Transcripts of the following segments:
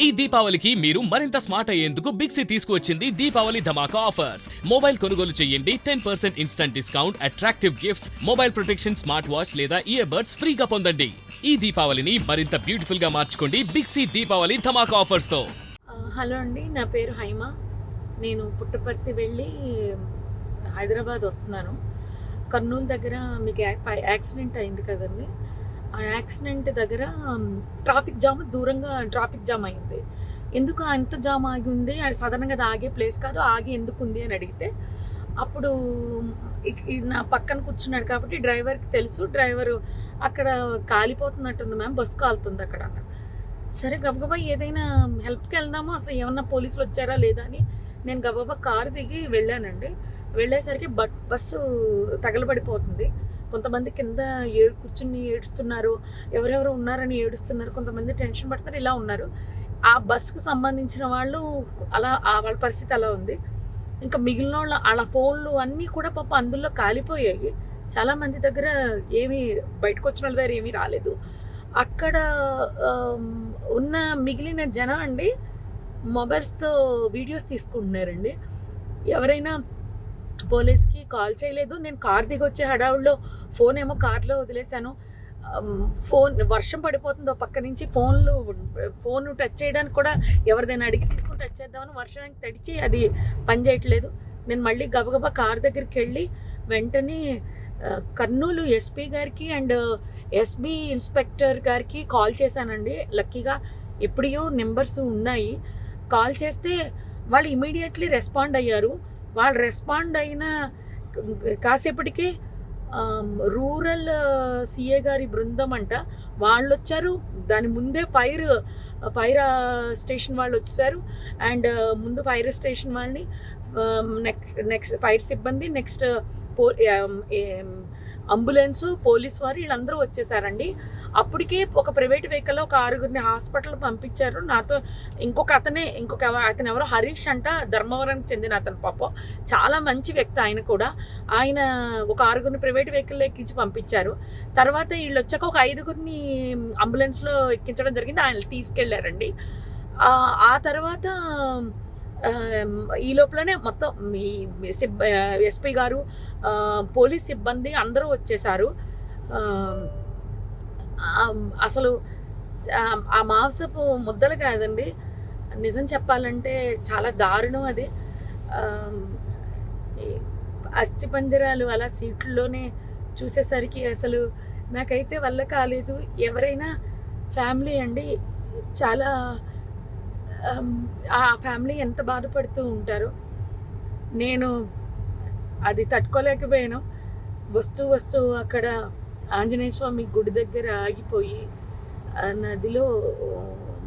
ఈ దీపావళికి మీరు మరింత స్మార్ట్ అయ్యేందుకు బిగ్సీ తీసుకువచ్చింది దీపావళి ధమాకా ఆఫర్స్. మొబైల్ కొనుగోలు చేయండి 10% instant discount, attractive gifts, mobile protection smart watch లేదా ఇయర్ బడ్స్ ఫ్రీగా పొందండి. ఈ దీపావళిని మరింత బ్యూటిఫుల్ గా మార్చుకోండి బిగ్సీ దీపావళి ధమాకా ఆఫర్స్ తో. హలో అండి, నా పేరు హైమ. నేను పుట్టపర్తి వెళ్ళి హైదరాబాద్ వస్తున్నాను. కర్నూలు దగ్గర మీకు యాక్సిడెంట్ అయింది కదండి. ఆ యాక్సిడెంట్ దగ్గర ట్రాఫిక్ జామ్ అయింది. ఎందుకు అంత జామ్ ఆగి ఉంది? సాధారణంగా అది ఆగే ప్లేస్ కాదు, ఆగి ఎందుకు ఉంది అని అడిగితే అప్పుడు నా పక్కన కూర్చున్నాడు కాబట్టి డ్రైవర్కి తెలుసు. డ్రైవరు అక్కడ కాలిపోతున్నట్టుంది మ్యామ్, బస్సు కాలుతుంది అక్కడ అన్నారు. సరే గబగబా ఏదైనా హెల్ప్కి వెళ్దాము, అసలు ఏమన్నా పోలీసులు వచ్చారా లేదా అని నేను గబగబా కారు దిగి వెళ్ళానండి. వెళ్ళేసరికి బస్సు తగలబడిపోతుంది. కొంతమంది కింద కూర్చుని ఏడుస్తున్నారు, ఎవరెవరు ఉన్నారని ఏడుస్తున్నారు, కొంతమంది టెన్షన్ పడుతున్నారు, ఇలా ఉన్నారు. ఆ బస్సుకు సంబంధించిన వాళ్ళు అలా వాళ్ళ పరిస్థితి అలా ఉంది. ఇంకా మిగిలిన వాళ్ళ ఫోన్లు అన్నీ కూడా పాప అందులో కాలిపోయాయి. చాలామంది దగ్గర ఏమీ బయటకు వచ్చిన వాళ్ళ దగ్గర ఏమీ రాలేదు. అక్కడ ఉన్న మిగిలిన జనం అండి మొబైల్స్తో వీడియోస్ తీసుకుంటున్నారండి. ఎవరైనా పోలీస్కి కాల్ చేయలేదు. నేను కార్ దిగి వచ్చే హడావుల్లో ఫోన్ ఏమో కార్లో వదిలేశాను. వర్షం పడిపోతుందో పక్క నుంచి ఫోన్ టచ్ చేయడానికి కూడా ఎవరిదైనా అడిగి తీసుకుని టచ్ చేద్దామని వర్షానికి తడిచి అది పని చేయట్లేదు. నేను మళ్ళీ గబగబా కార్ దగ్గరికి వెళ్ళి వెంటనే కర్నూలు ఎస్పీ గారికి అండ్ ఎస్బీ ఇన్స్పెక్టర్ గారికి కాల్ చేశానండి. లక్కీగా ఎప్పుడో నెంబర్స్ ఉన్నాయి. కాల్ చేస్తే వాళ్ళు ఇమీడియట్లీ రెస్పాండ్ అయ్యారు. వాళ్ళు రెస్పాండ్ అయిన కాసేపటికే రూరల్ సిఏ గారి బృందం అంట వాళ్ళు వచ్చారు. దాని ముందే ఫైర్ స్టేషన్ వాళ్ళు వచ్చేసారు. అండ్ ముందు ఫైర్ స్టేషన్ వాళ్ళని నెక్స్ట్ ఫైర్ సిబ్బంది, నెక్స్ట్ అంబులెన్సు, పోలీస్ వారు వీళ్ళందరూ వచ్చేసారండి. అప్పటికే ఒక ప్రైవేట్ వెహికల్లో ఒక 6గురిని హాస్పిటల్ పంపించారు. నాతో అతను ఎవరో హరీష్ అంట, ధర్మవరానికి చెందిన అతను. పాపం చాలా మంచి వ్యక్తి ఆయన కూడా. ఆయన ఒక 6గురిని ప్రైవేట్ వెహికల్లో ఎక్కించి పంపించారు. తర్వాత వీళ్ళు వచ్చాక ఒక 5గురిని అంబులెన్స్లో ఎక్కించడం జరిగింది. ఆయన తీసుకెళ్లారండి. ఆ తర్వాత ఈ లోపలనే మొత్తం ఎస్పీ గారు, పోలీస్ సిబ్బంది అందరూ వచ్చేసారు. అసలు ఆ మాంసపు ముద్దలు కాదండి, నిజం చెప్పాలంటే చాలా దారుణం అది. అస్థిపంజరాలు అలా సీట్లలోనే చూసేసరికి అసలు నాకైతే వల్ల కాలేదు. ఎవరైనా ఫ్యామిలీ అండి, చాలా ఆ ఫ్యామిలీ ఎంత బాధపడుతూ ఉంటారో. నేను అది తట్టుకోలేకపోయాను. వస్తూ అక్కడ ఆంజనేయ స్వామి గుడి దగ్గర ఆగిపోయి నదిలో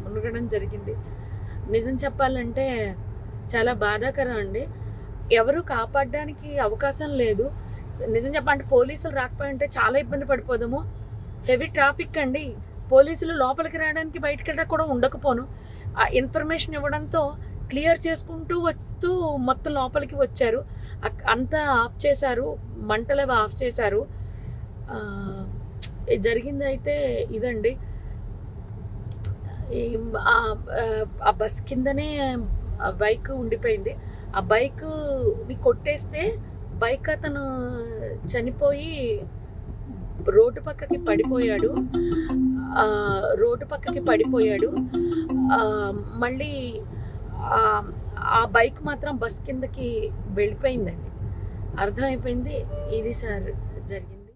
మునగడం జరిగింది. నిజం చెప్పాలంటే చాలా బాధాకరం అండి. ఎవరు కాపాడడానికి అవకాశం లేదు. నిజం చెప్పాలంటే పోలీసులు రాకపోయింటే చాలా ఇబ్బంది పడిపోదాము. హెవీ ట్రాఫిక్ అండి. పోలీసులు లోపలికి రావడానికి బయటకు వెళ్ళడానికి కూడా ఉండకపోను. ఆ ఇన్ఫర్మేషన్ ఇవ్వడంతో క్లియర్ చేసుకుంటూ వస్తూ మొత్తం లోపలికి వచ్చారు. అంతా ఆఫ్ చేశారు, మంటలు ఆఫ్ చేశారు. జరిగింది అయితే ఇదండి. ఆ బస్ కిందనే బైక్ ఉండిపోయింది. ఆ బైక్ని కొట్టేస్తే బైక్ అతను చనిపోయి రోడ్డు పక్కకి పడిపోయాడు. మళ్ళీ ఆ బైక్ మాత్రం బస్ కిందకి వెళ్ళిపోయిందండి. అర్థమైపోయింది ఇది సార్ జరిగింది.